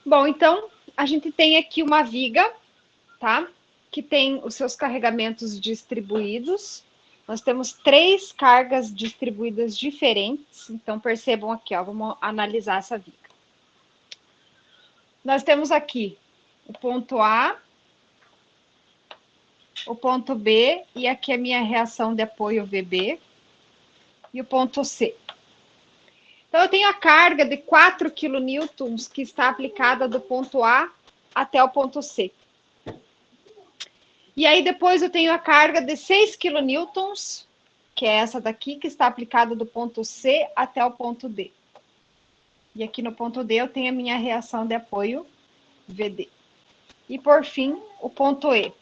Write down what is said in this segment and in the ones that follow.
Bom, então, a gente tem aqui uma viga, tá? Que tem os seus carregamentos distribuídos. Nós temos 3 cargas distribuídas diferentes. Então, percebam aqui, ó, vamos analisar essa viga. Nós temos aqui o ponto A, o ponto B, e aqui a minha reação de apoio VB, e o ponto C. Então, eu tenho a carga de 4 kN que está aplicada do ponto A até o ponto C. E aí, depois eu tenho a carga de 6 kN, que é essa daqui, que está aplicada do ponto C até o ponto D. E aqui no ponto D eu tenho a minha reação de apoio VD. E, por fim, o ponto E.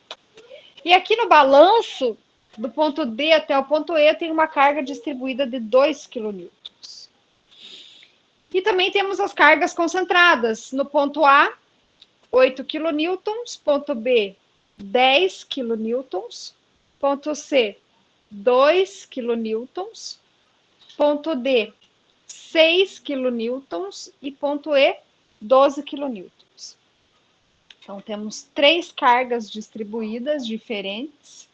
E aqui no balanço, do ponto D até o ponto E, eu tenho uma carga distribuída de 2 kN. E também temos as cargas concentradas. No ponto A, 8 kN, ponto B, 10 kN, ponto C, 2 kN, ponto D, 6 kN e ponto E, 12 kN. Então, temos 3 cargas distribuídas diferentes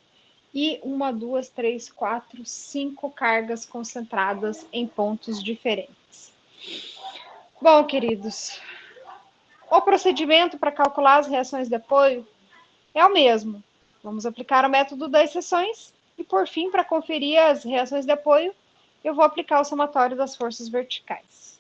e 1, 2, 3, 4, 5 cargas concentradas em pontos diferentes. Bom, queridos, o procedimento para calcular as reações de apoio é o mesmo. Vamos aplicar o método das seções e, por fim, para conferir as reações de apoio, eu vou aplicar o somatório das forças verticais.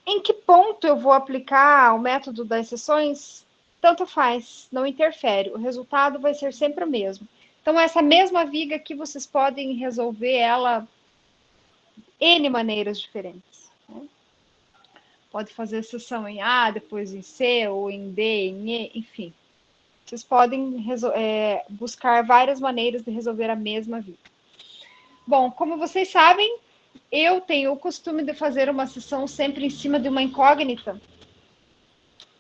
Em que ponto eu vou aplicar o método das seções? Tanto faz, não interfere. O resultado vai ser sempre o mesmo. Então, essa mesma viga aqui, vocês podem resolver ela N maneiras diferentes. Né? Pode fazer seção em A, depois em C, ou em D, em E, enfim. Vocês podem buscar várias maneiras de resolver a mesma viga. Bom, como vocês sabem, eu tenho o costume de fazer uma seção sempre em cima de uma incógnita,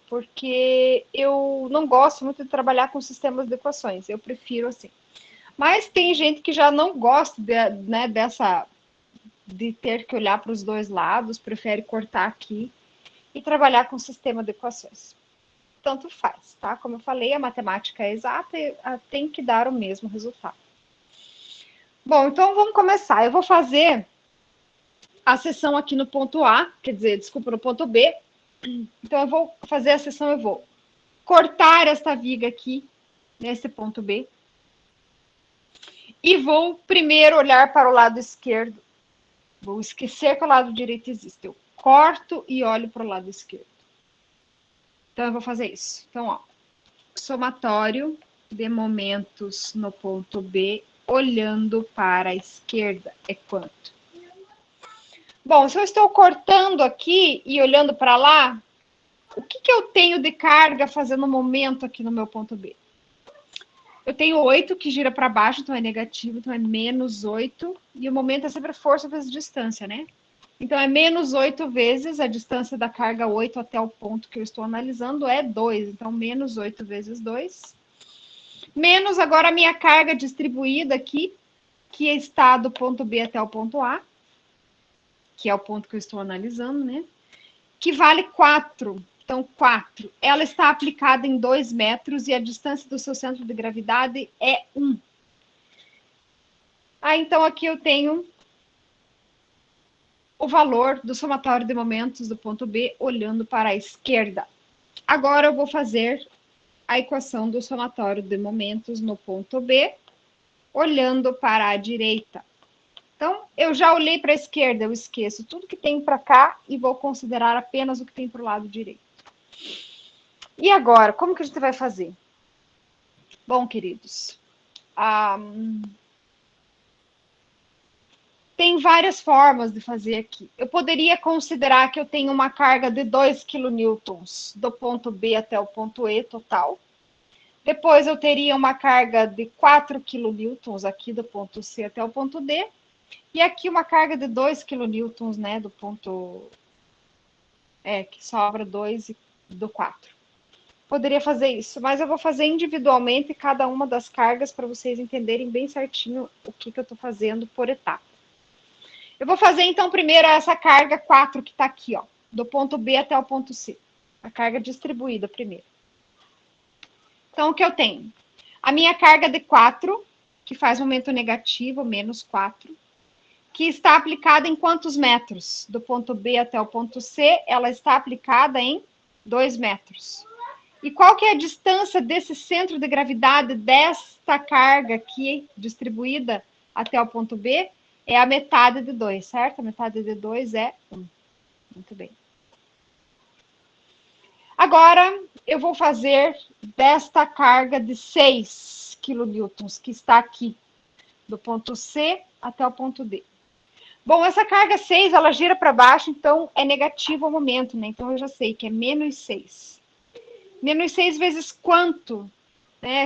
porque eu não gosto muito de trabalhar com sistemas de equações, eu prefiro assim. Mas tem gente que já não gosta de ter que olhar para os dois lados, prefere cortar aqui e trabalhar com sistema de equações. Tanto faz, tá? Como eu falei, a matemática é exata e tem que dar o mesmo resultado. Bom, então vamos começar. Eu vou fazer a seção aqui no ponto A, quer dizer, desculpa, no ponto B. Então eu vou fazer a seção, eu vou cortar esta viga aqui, nesse ponto B. E vou primeiro olhar para o lado esquerdo. Vou esquecer que o lado direito existe. Eu corto e olho para o lado esquerdo. Então, eu vou fazer isso. Então, ó, somatório de momentos no ponto B, olhando para a esquerda, é quanto? Bom, se eu estou cortando aqui e olhando para lá, o que eu tenho de carga fazendo momento aqui no meu ponto B? Eu tenho 8 que gira para baixo, então é negativo, então é menos 8. E o momento é sempre força vezes distância, né? Então é menos 8 vezes a distância da carga 8 até o ponto que eu estou analisando é 2. Então, menos 8 vezes 2. Menos agora a minha carga distribuída aqui, que está do ponto B até o ponto A, que é o ponto que eu estou analisando, né? Que vale 4. Então, 4. Ela está aplicada em 2 metros e a distância do seu centro de gravidade é 1. Então aqui eu tenho o valor do somatório de momentos do ponto B olhando para a esquerda. Agora eu vou fazer a equação do somatório de momentos no ponto B olhando para a direita. Então, eu já olhei para a esquerda, eu esqueço tudo que tem para cá e vou considerar apenas o que tem para o lado direito. E agora, como que a gente vai fazer? Bom, queridos, tem várias formas de fazer aqui. Eu poderia considerar que eu tenho uma carga de 2 kN do ponto B até o ponto E total. Depois eu teria uma carga de 4 kN aqui do ponto C até o ponto D. E aqui uma carga de 2 kN, né, do ponto... que sobra 2 do 4. Poderia fazer isso, mas eu vou fazer individualmente cada uma das cargas para vocês entenderem bem certinho o que eu estou fazendo por etapa. Eu vou fazer, então, primeiro essa carga 4 que está aqui, ó, do ponto B até o ponto C. A carga distribuída primeiro. Então, o que eu tenho? A minha carga de 4, que faz momento negativo, menos 4, que está aplicada em quantos metros? Do ponto B até o ponto C, ela está aplicada em 2 metros. E qual que é a distância desse centro de gravidade desta carga aqui distribuída até o ponto B? É a metade de 2, certo? A metade de 2 é 1. Muito bem. Agora, eu vou fazer desta carga de 6 quilonewtons, que está aqui, do ponto C até o ponto D. Bom, essa carga 6, ela gira para baixo, então é negativo o momento, né? Então eu já sei que é menos 6. Menos 6 vezes quanto?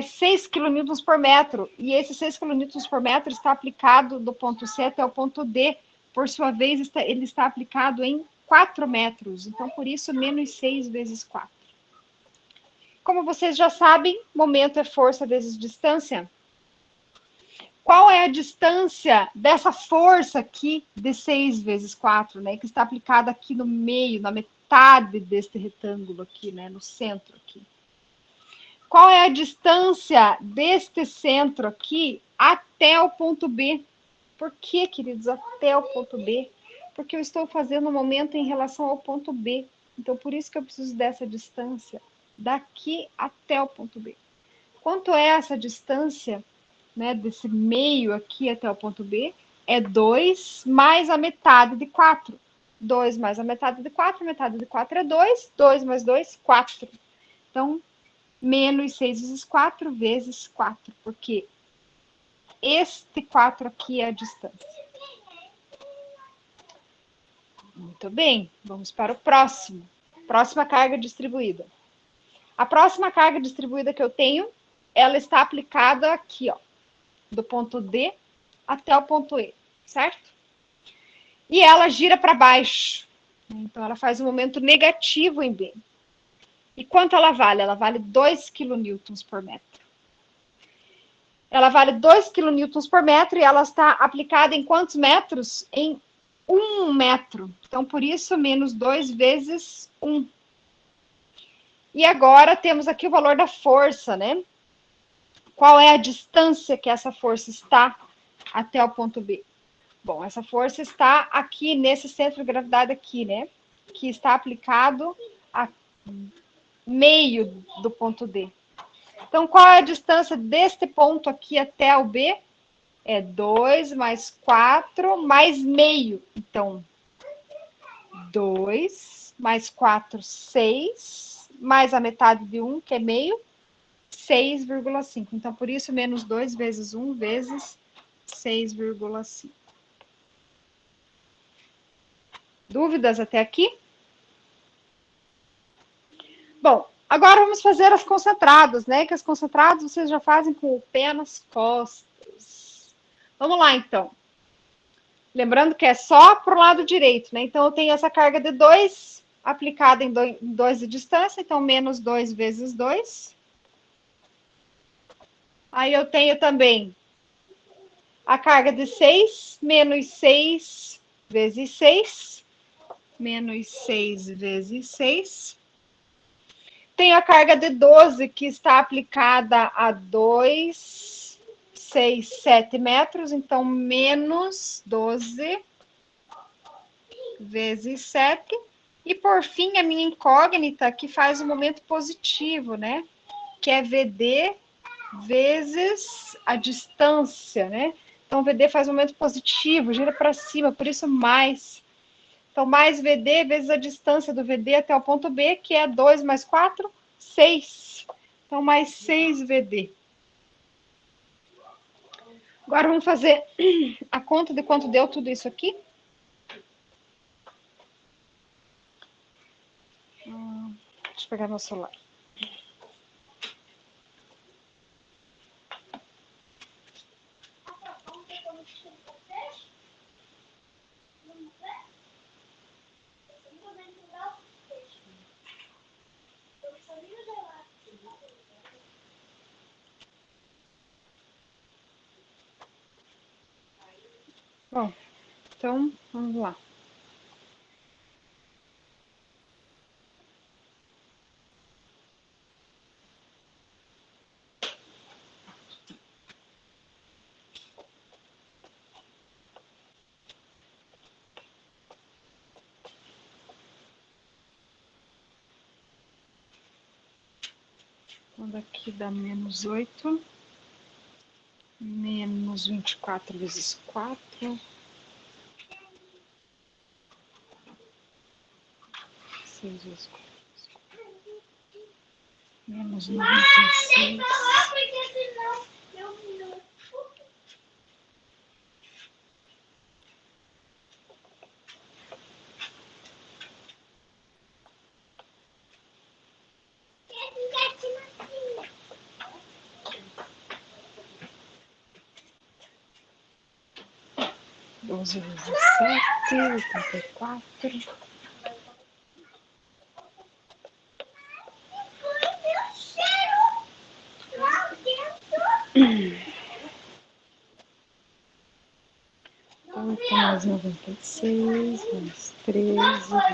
6 quilonewtons por metro. E esse 6 quilonewtons por metro está aplicado do ponto C até o ponto D. Por sua vez, ele está aplicado em 4 metros. Então, por isso, menos 6 vezes 4. Como vocês já sabem, momento é força vezes distância. Qual é a distância dessa força aqui de 6 vezes 4, né? Que está aplicada aqui no meio, na metade deste retângulo aqui, né? No centro aqui. Qual é a distância deste centro aqui até o ponto B? Por que, queridos, até o ponto B? Porque eu estou fazendo um momento em relação ao ponto B. Então, por isso que eu preciso dessa distância daqui até o ponto B. Quanto é essa distância, né, desse meio aqui até o ponto B? É 2 mais a metade de 4. 2 mais a metade de 4 é 2. 2 mais 2, 4. Então, menos 6 vezes 4 vezes 4, porque este 4 aqui é a distância. Muito bem, vamos para o próximo. Próxima carga distribuída. A próxima carga distribuída que eu tenho, ela está aplicada aqui, ó, do ponto D até o ponto E, certo? E ela gira para baixo. Então, ela faz um momento negativo em B. E quanto ela vale? Ela vale 2 quilonewtons por metro. Ela vale 2 quilonewtons por metro e ela está aplicada em quantos metros? Em 1 metro. Então, por isso, menos 2 vezes 1. E agora temos aqui o valor da força, né? Qual é a distância que essa força está até o ponto B? Bom, essa força está aqui nesse centro de gravidade aqui, né? Que está aplicado a meio do ponto D. Então, qual é a distância deste ponto aqui até o B? É 2 mais 4 mais meio. Então, 2 mais 4, 6, mais a metade de 1, que é meio, 6,5. Então, por isso, menos 2 vezes 1 vezes 6,5. Dúvidas até aqui? Bom, agora vamos fazer as concentradas, né? Que as concentradas vocês já fazem com o pé nas costas. Vamos lá, então. Lembrando que é só para o lado direito, né? Então, eu tenho essa carga de 2 aplicada em 2 de distância, então, menos 2 vezes 2. Aí, eu tenho também a carga de 6, menos 6 vezes 6. Menos 6 vezes 6. Tenho a carga de 12, que está aplicada a 2, 6, 7 metros. Então, menos 12 vezes 7. E, por fim, a minha incógnita, que faz o momento positivo, né? Que é VD vezes a distância, né? Então, VD faz o momento positivo, gira para cima, por isso mais. Então, mais VD vezes a distância do VD até o ponto B, que é 2 mais 4, 6. Então, mais 6 VD. Agora, vamos fazer a conta de quanto deu tudo isso aqui. Deixa eu pegar meu celular. Bom, Então, vamos lá. Quando aqui dá menos 8, menos 24 vezes 4, 6 vezes 4, menos 96. Doze vezes 7, 84. Oito mais 96, mais 13, mais 4.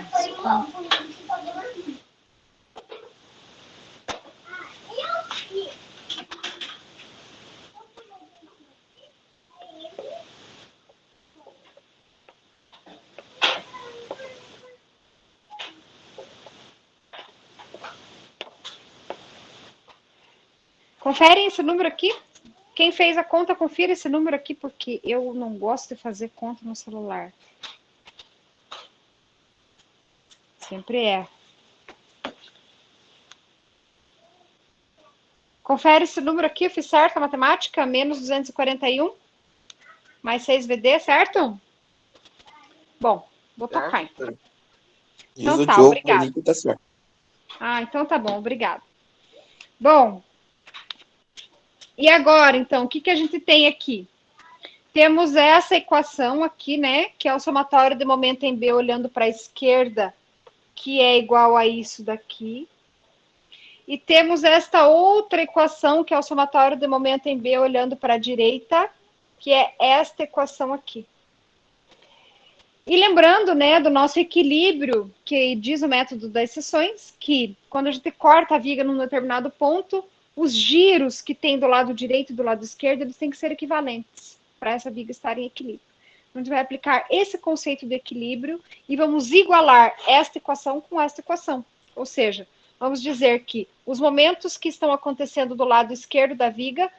Conferem esse número aqui. Quem fez a conta, confira esse número aqui, porque eu não gosto de fazer conta no celular. Sempre é. Confere esse número aqui, eu fiz certo a matemática? Menos 241, mais 6VD, certo? Bom, vou tocar então. Diz o Tá, Diogo obrigado. ali que tá certo. Ah, então tá bom, obrigado. Bom, e agora, então, o que a gente tem aqui? Temos essa equação aqui, né, que é o somatório de momento em B olhando para a esquerda, que é igual a isso daqui. E temos esta outra equação, que é o somatório de momento em B olhando para a direita, que é esta equação aqui. E lembrando, né, do nosso equilíbrio, que diz o método das seções, que quando a gente corta a viga num determinado ponto, os giros que tem do lado direito e do lado esquerdo, eles têm que ser equivalentes para essa viga estar em equilíbrio. Então, a gente vai aplicar esse conceito de equilíbrio e vamos igualar esta equação com esta equação. Ou seja, vamos dizer que os momentos que estão acontecendo do lado esquerdo da viga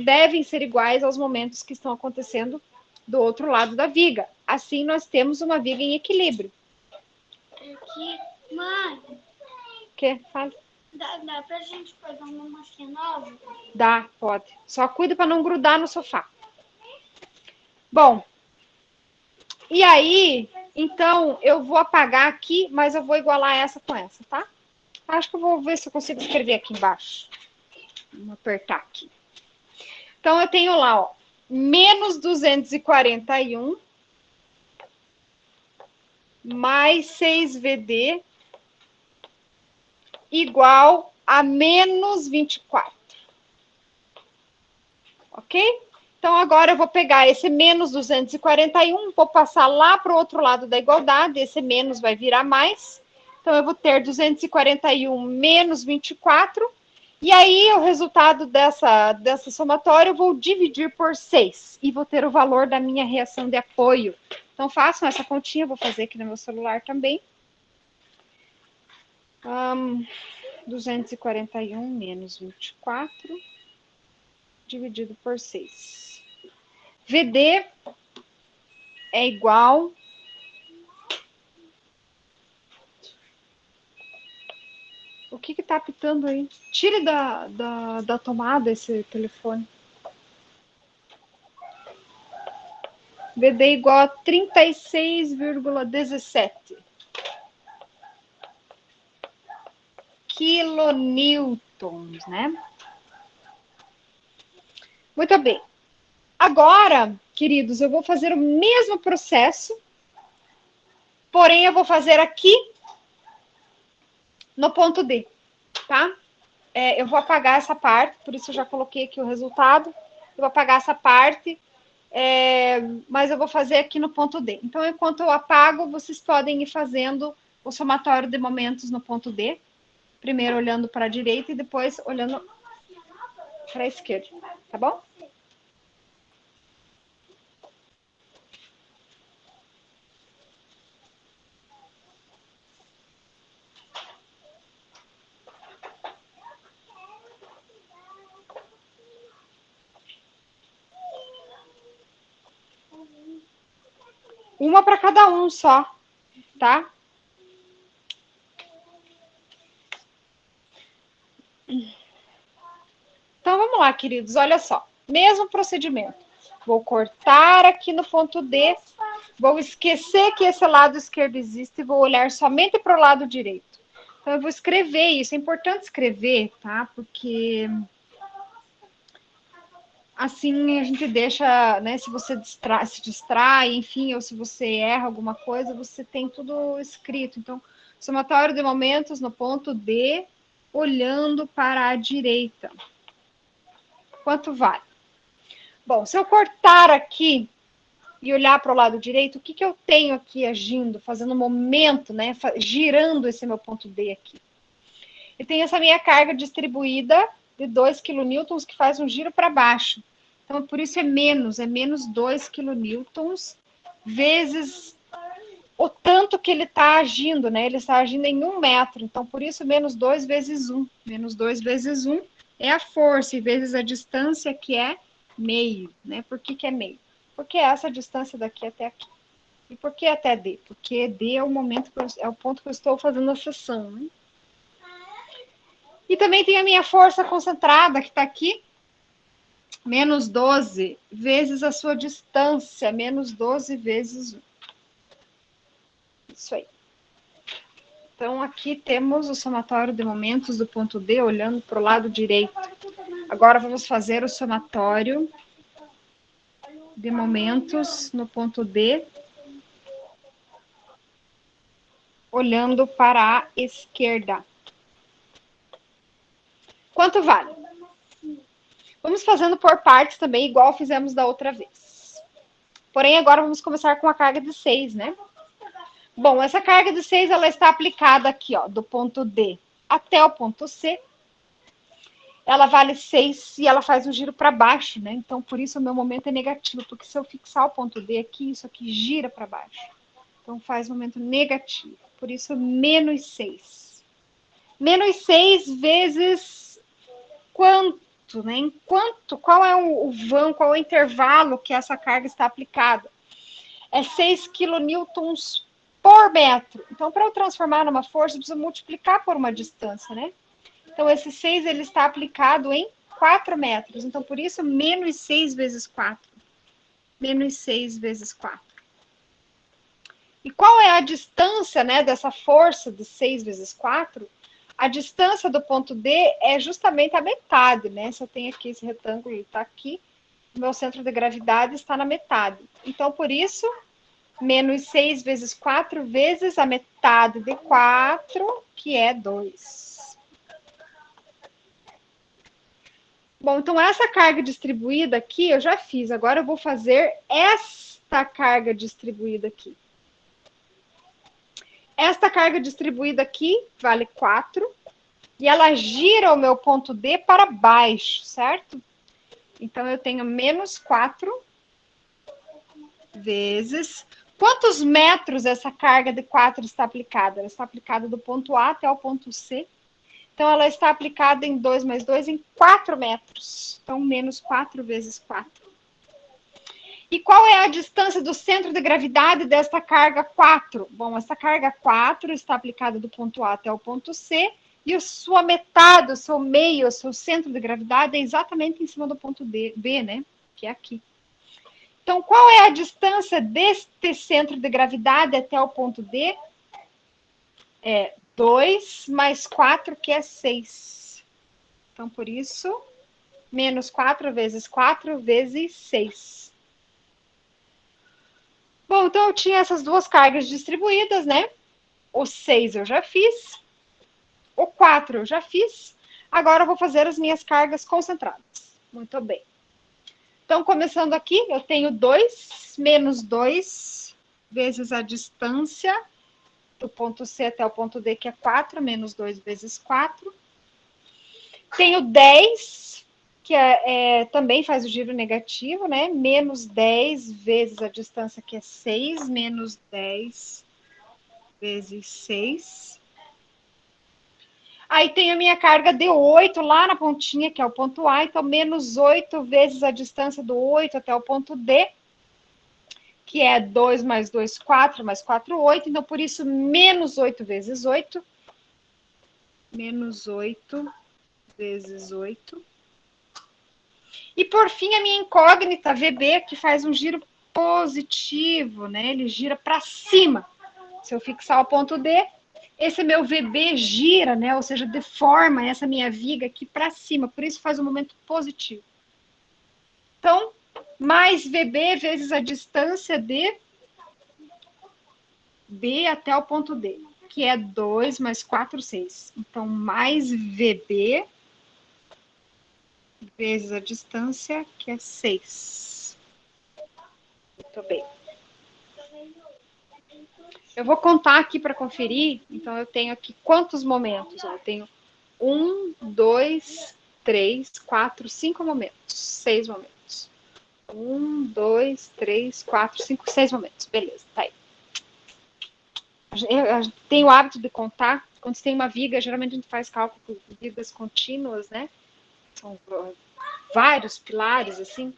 devem ser iguais aos momentos que estão acontecendo do outro lado da viga. Assim, nós temos uma viga em equilíbrio. Aqui, mãe. O que? Fala. Dá pra gente pegar uma massinha nova? Dá, pode. Só cuida para não grudar no sofá. Bom, e aí, então, eu vou apagar aqui, mas eu vou igualar essa com essa, tá? Acho que eu vou ver se eu consigo escrever aqui embaixo. Vamos apertar aqui. Então, eu tenho lá, ó, menos 241 mais 6VD igual a menos 24. Ok? Então, agora eu vou pegar esse menos 241, vou passar lá para o outro lado da igualdade, esse menos vai virar mais. Então, eu vou ter 241 menos 24, e aí o resultado dessa somatória eu vou dividir por 6, e vou ter o valor da minha reação de apoio. Então, façam essa continha, vou fazer aqui no meu celular também. 241 menos 24, dividido por 6. VD é igual o que tá apitando aí? Tire da tomada esse telefone. VD igual a 36,17 quilonewtons, né? Muito bem. Agora, queridos, eu vou fazer o mesmo processo, porém eu vou fazer aqui no ponto D, tá? Eu vou apagar essa parte, por isso eu já coloquei aqui o resultado. Eu vou apagar essa parte. mas eu vou fazer aqui no ponto D. Então, enquanto eu apago, vocês podem ir fazendo o somatório de momentos no ponto D. Primeiro olhando para a direita e depois olhando para a esquerda, tá bom? Uma para cada um só, tá? Então, vamos lá, queridos, olha só. Mesmo procedimento. Vou cortar aqui no ponto D, vou esquecer que esse lado esquerdo existe e vou olhar somente para o lado direito. Então, eu vou escrever isso. É importante escrever, tá? Porque assim a gente deixa, né? Se você se distrai, enfim, ou se você erra alguma coisa, você tem tudo escrito. Então, somatório de momentos no ponto D, olhando para a direita. Quanto vale? Bom, se eu cortar aqui e olhar para o lado direito, o que, que eu tenho aqui agindo, fazendo um momento, né? Girando esse meu ponto D aqui. Eu tenho essa minha carga distribuída de 2 kN que faz um giro para baixo. Então, por isso é menos 2 kN vezes o tanto que ele está agindo, né? Ele está agindo em 1 metro. Então, por isso, menos 2 vezes 1. Menos 2 vezes 1 é a força, e vezes a distância, que é meio, né? Por que, que é meio? Porque é essa distância daqui até aqui. E por que até D? Porque D é o momento, é o ponto que eu estou fazendo a seção, né? E também tem a minha força concentrada, que está aqui, menos 12 vezes a sua distância, menos 12 vezes 1. Isso aí. Então, aqui temos o somatório de momentos do ponto D, olhando para o lado direito. Agora, vamos fazer o somatório de momentos no ponto D, olhando para a esquerda. Quanto vale? Vamos fazendo por partes também, igual fizemos da outra vez. Porém, agora vamos começar com a carga de 6, né? Bom, essa carga de 6, ela está aplicada aqui, ó, do ponto D até o ponto C. Ela vale 6 e ela faz um giro para baixo, né? Então, por isso o meu momento é negativo, porque se eu fixar o ponto D aqui, isso aqui gira para baixo. Então, faz momento negativo. Por isso, menos 6. Menos 6 vezes quanto, né? Enquanto, qual é o vão, qual é o intervalo que essa carga está aplicada? É 6 kN por metro. Então, para eu transformar numa força, eu preciso multiplicar por uma distância, né? Então, esse 6 ele está aplicado em 4 metros. Então, por isso, menos 6 vezes 4. Menos 6 vezes 4. E qual é a distância, né, dessa força de 6 vezes 4? A distância do ponto D é justamente a metade, né? Se eu tenho aqui esse retângulo, ele está aqui, o meu centro de gravidade está na metade. Então, por isso, menos 6 vezes 4 vezes a metade de 4, que é 2. Bom, então essa carga distribuída aqui eu já fiz. Agora eu vou fazer esta carga distribuída aqui. Esta carga distribuída aqui vale 4. E ela gira o meu ponto D para baixo, certo? Então, eu tenho menos 4 vezes... Quantos metros essa carga de 4 está aplicada? Ela está aplicada do ponto A até o ponto C. Então, ela está aplicada em 2 mais 2 em 4 metros. Então, menos 4 vezes 4. E qual é a distância do centro de gravidade desta carga 4? Bom, essa carga 4 está aplicada do ponto A até o ponto C. E a sua metade, o seu meio, o seu centro de gravidade é exatamente em cima do ponto B, né? Que é aqui. Então, qual é a distância deste centro de gravidade até o ponto D? É 2 mais 4, que é 6. Então, por isso, menos 4 vezes 4 vezes 6. Bom, então eu tinha essas duas cargas distribuídas, né? O 6 eu já fiz. O 4 eu já fiz. Agora eu vou fazer as minhas cargas concentradas. Muito bem. Então, começando aqui, eu tenho 2 menos 2 vezes a distância do ponto C até o ponto D, que é 4, menos 2 vezes 4. Tenho 10, que também faz o giro negativo, né? Menos 10 vezes a distância, que é 6, menos 10 vezes 6. Aí tem a minha carga de 8 lá na pontinha, que é o ponto A, então menos 8 vezes a distância do 8 até o ponto D, que é 2 mais 2, 4, mais 4, 8. Então, por isso, menos 8 vezes 8. Menos 8 vezes 8. E, por fim, a minha incógnita, VB, que faz um giro positivo, né? Ele gira para cima. Se eu fixar o ponto D, esse meu VB gira, né? Ou seja, deforma essa minha viga aqui para cima. Por isso faz um momento positivo. Então, mais VB vezes a distância de B até o ponto D, que é 2 mais 4, 6. Então, mais VB vezes a distância, que é 6. Muito bem. Eu vou contar aqui para conferir. Então, eu tenho aqui quantos momentos? Eu tenho 1, 2, 3, 4, 5 momentos. 6 momentos. 1, 2, 3, 4, 5, 6 momentos. Beleza, tá aí. A gente tem o hábito de contar. Quando você tem uma viga, geralmente a gente faz cálculo de vigas contínuas, né? São vários pilares, assim.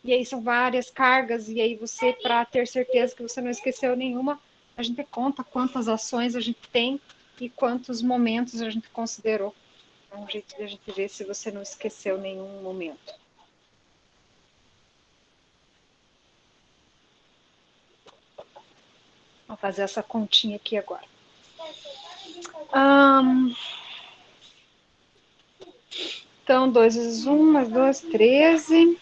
E aí são várias cargas. E aí você, para ter certeza que você não esqueceu nenhuma, a gente conta quantas ações a gente tem e quantos momentos a gente considerou. É um jeito de a gente ver se você não esqueceu nenhum momento. Vou fazer essa continha aqui agora. Então, 2 vezes 1, mais 2, 13.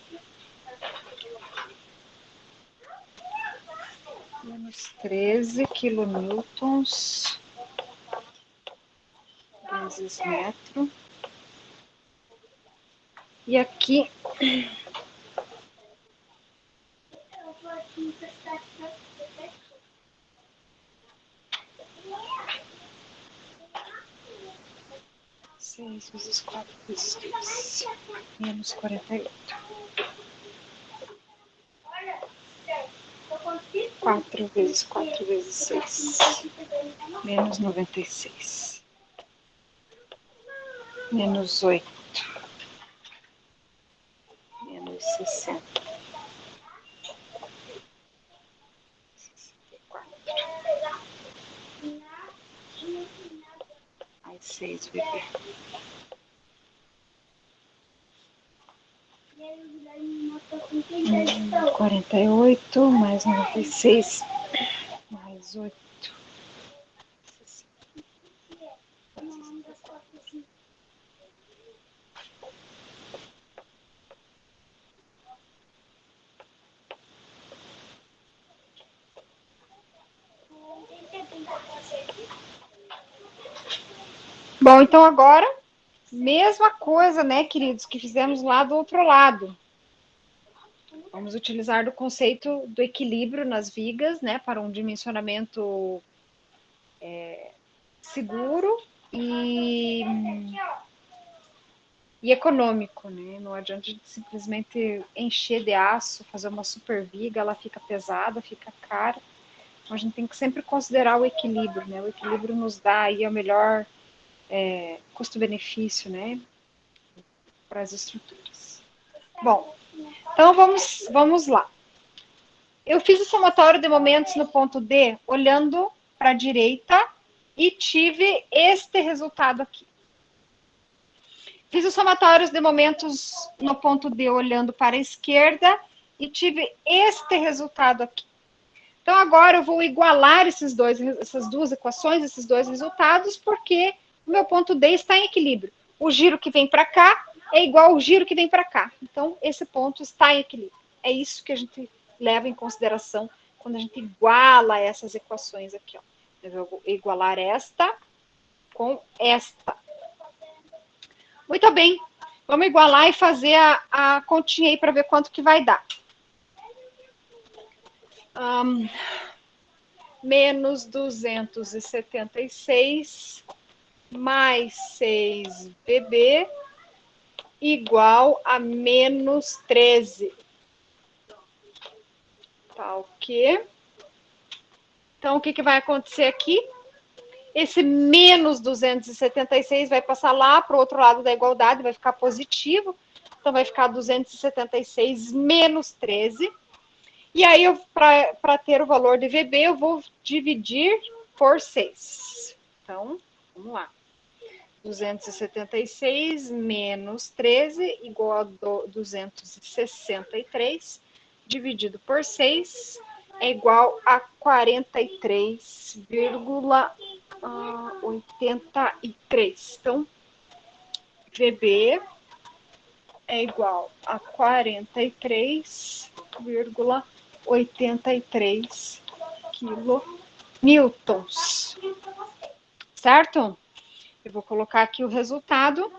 Menos 13 quilonewtons vezes metro. E aqui... Seis vezes 4 vezes 2, menos 48. 4 vezes 4 vezes 6, menos 96. Menos 8, menos 60. 64. Mais 6, bebê. 48, mais 96, mais 8. Bom, então agora, mesma coisa, né, queridos, que fizemos lá do outro lado. Vamos utilizar o conceito do equilíbrio nas vigas, né, para um dimensionamento seguro e econômico, né? Não adianta a gente simplesmente encher de aço, fazer uma super viga, ela fica pesada, fica cara. Então a gente tem que sempre considerar o equilíbrio, né? O equilíbrio nos dá aí o melhor custo-benefício, né? Para as estruturas. Bom, então vamos lá. Eu fiz o somatório de momentos no ponto D, olhando para a direita, e tive este resultado aqui. Fiz os somatórios de momentos no ponto D, olhando para a esquerda, e tive este resultado aqui. Então, agora eu vou igualar essas duas equações, esses dois resultados, porque o meu ponto D está em equilíbrio. O giro que vem para cá é igual ao giro que vem para cá. Então, esse ponto está em equilíbrio. É isso que a gente leva em consideração quando a gente iguala essas equações aqui. Ó. Eu vou igualar esta com esta. Muito bem. Vamos igualar e fazer a continha aí para ver quanto que vai dar. Menos 276 mais 6BB igual a menos 13. Tá ok? Então, o que vai acontecer aqui? Esse menos 276 vai passar lá para o outro lado da igualdade, vai ficar positivo. Então, vai ficar 276 menos 13. E aí, para ter o valor de VB, eu vou dividir por 6. Então, vamos lá. 276 menos 13 igual a 263, dividido por 6, é igual a 43,83. Então, VB é igual a 43,83 quilonewtons. Certo? Eu vou colocar aqui o resultado.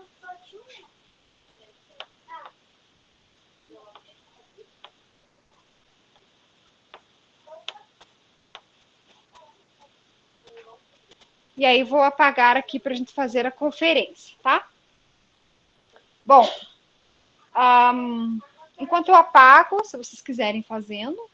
E aí, vou apagar aqui para a gente fazer a conferência, tá? Bom, enquanto eu apago, se vocês quiserem fazendo,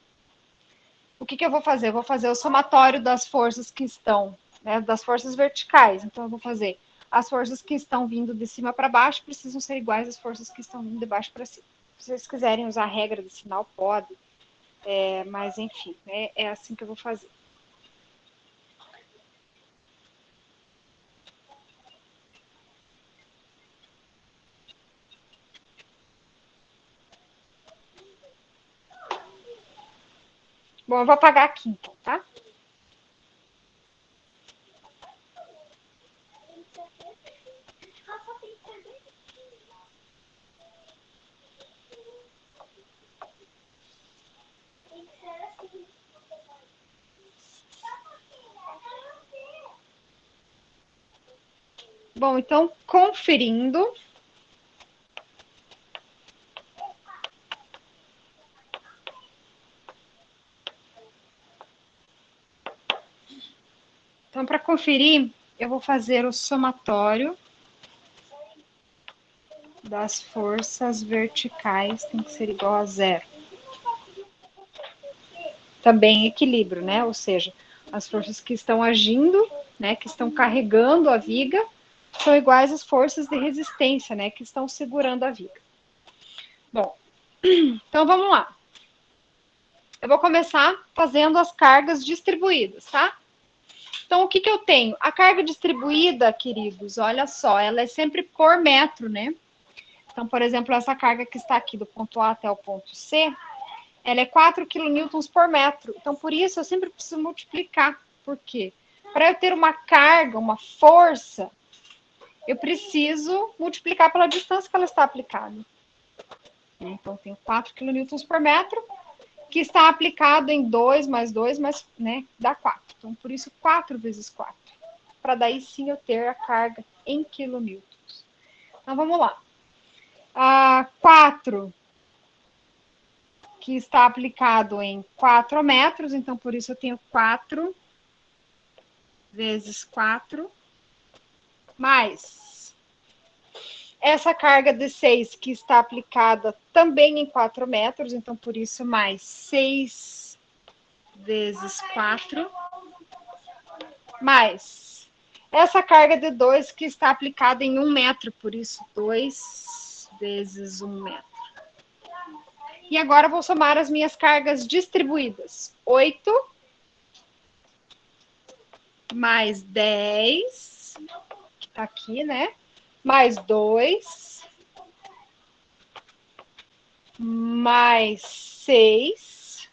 o que eu vou fazer? Eu vou fazer o somatório das forças que estão, né, das forças verticais. Então, eu vou fazer as forças que estão vindo de cima para baixo precisam ser iguais às forças que estão vindo de baixo para cima. Se vocês quiserem usar a regra de sinal, pode. Mas, enfim, é assim que eu vou fazer. Bom, eu vou apagar aqui, então, tá? Bom, então, conferindo. Então, para conferir, eu vou fazer o somatório das forças verticais, tem que ser igual a 0. Também equilíbrio, né? Ou seja, as forças que estão agindo, né, que estão carregando a viga, são iguais às forças de resistência, né, que estão segurando a viga. Bom, então vamos lá. Eu vou começar fazendo as cargas distribuídas, tá? Então, o que eu tenho? A carga distribuída, queridos, olha só, ela é sempre por metro, né? Então, por exemplo, essa carga que está aqui do ponto A até o ponto C, ela é 4 kN por metro. Então, por isso, eu sempre preciso multiplicar. Por quê? Para eu ter uma carga, uma força, eu preciso multiplicar pela distância que ela está aplicada. Então, eu tenho 4 kN por metro, que está aplicado em 2 mais 2, mas, né, dá 4. Então, por isso, 4 vezes 4. Para daí sim eu ter a carga em quilonewtons. Então, vamos lá. 4, que está aplicado em 4 metros, então, por isso eu tenho 4 vezes 4, mais essa carga de 6, que está aplicada também em 4 metros, então, por isso, mais 6 vezes 4, mais essa carga de 2, que está aplicada em 1 metro, por isso, 2 vezes 1 metro. E agora eu vou somar as minhas cargas distribuídas. 8 mais 10, que está aqui, né? Mais 2, mais 6,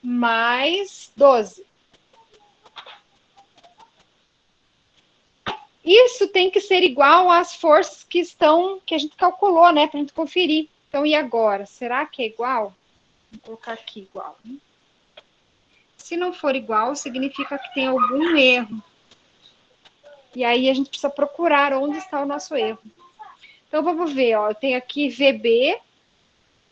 mais 12. Isso tem que ser igual às forças que a gente calculou, né? Para a gente conferir. Então, e agora? Será que é igual? Vou colocar aqui igual. Se não for igual, significa que tem algum erro. E aí a gente precisa procurar onde está o nosso erro. Então, vamos ver, ó. Eu tenho aqui VB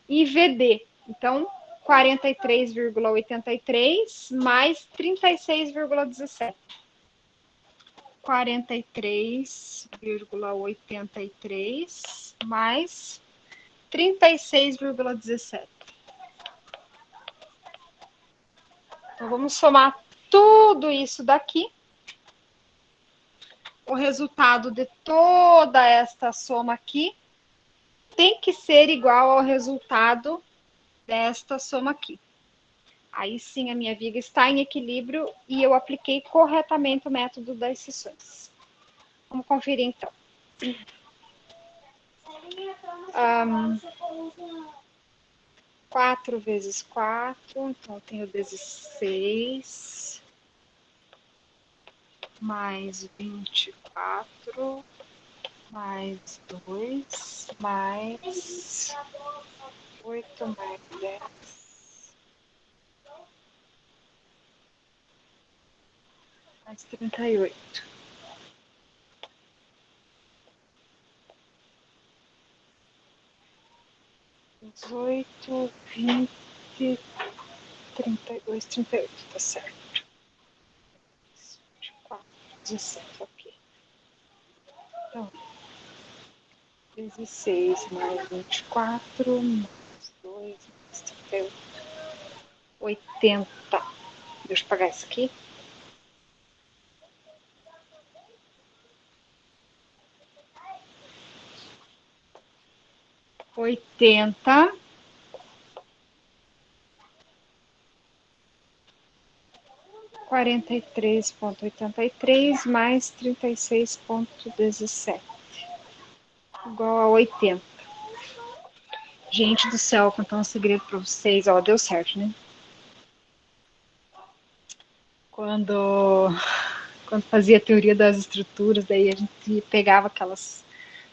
e VD. Então, 43,83 mais 36,17. 43,83 mais 36,17. Então, vamos somar tudo isso daqui. O resultado de toda esta soma aqui tem que ser igual ao resultado desta soma aqui. Aí sim a minha viga está em equilíbrio e eu apliquei corretamente o método das seções. Vamos conferir então. 4 vezes 4, então eu tenho 16, mais 24, mais 2, mais 8, mais 10, mais 38. 18, 20, 32, 38, tá certo. 24, 17, ok. Então, 16 mais 24, mais 2, mais 38, 80. Deixa eu pagar isso aqui. 80. 43,83 mais 36,17 igual a 80. Gente do céu, vou contar um segredo para vocês. Ó, deu certo, né? Quando fazia a teoria das estruturas, daí a gente pegava aquelas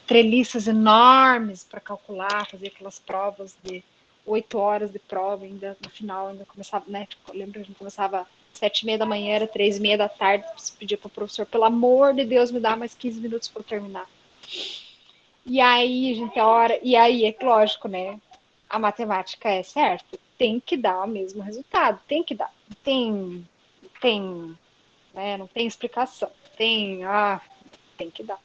treliças enormes para calcular, fazia aquelas provas de 8 horas de prova, ainda no final ainda começava, né? Tipo, eu lembro que a gente começava 7h30 da manhã, era 3h30 da tarde, pedia para o professor, pelo amor de Deus, me dá mais 15 minutos para terminar. E aí, gente, a hora. E aí, é lógico, né? A matemática é certa, tem que dar o mesmo resultado, tem que dar. Tem, né? Não tem explicação. Tem que dar.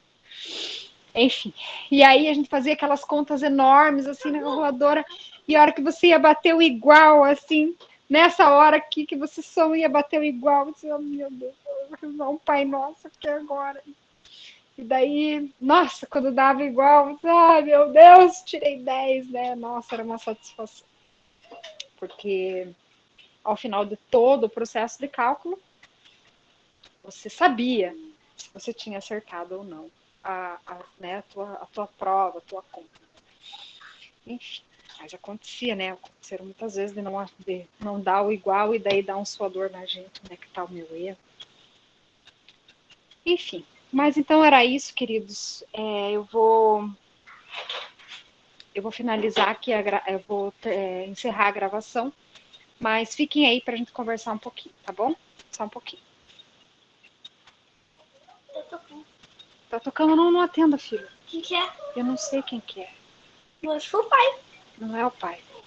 Enfim. E aí a gente fazia aquelas contas enormes assim na calculadora, e a hora que você ia bater o igual, assim, nessa hora aqui que você só ia bater o igual, você, oh, meu Deus, eu vou rezar um Pai Nosso aqui agora. E daí, nossa, quando dava igual, ai meu Deus, tirei 10, né? Nossa, era uma satisfação. Porque ao final de todo o processo de cálculo, você sabia se você tinha acertado ou não né, a tua prova, a tua conta. Enfim, mas acontecia, né? Aconteceram muitas vezes de não dar o igual e daí dar um suador na gente, né? Que tá o meu erro. Enfim, mas então era isso, queridos. Eu vou finalizar aqui, eu vou encerrar a gravação, mas fiquem aí para a gente conversar um pouquinho, tá bom? Só um pouquinho. Tá tocando. Tá tocando, não atenda, filho. Quem que é? Eu não sei quem que é. Eu acho que foi o pai. Não é o pai.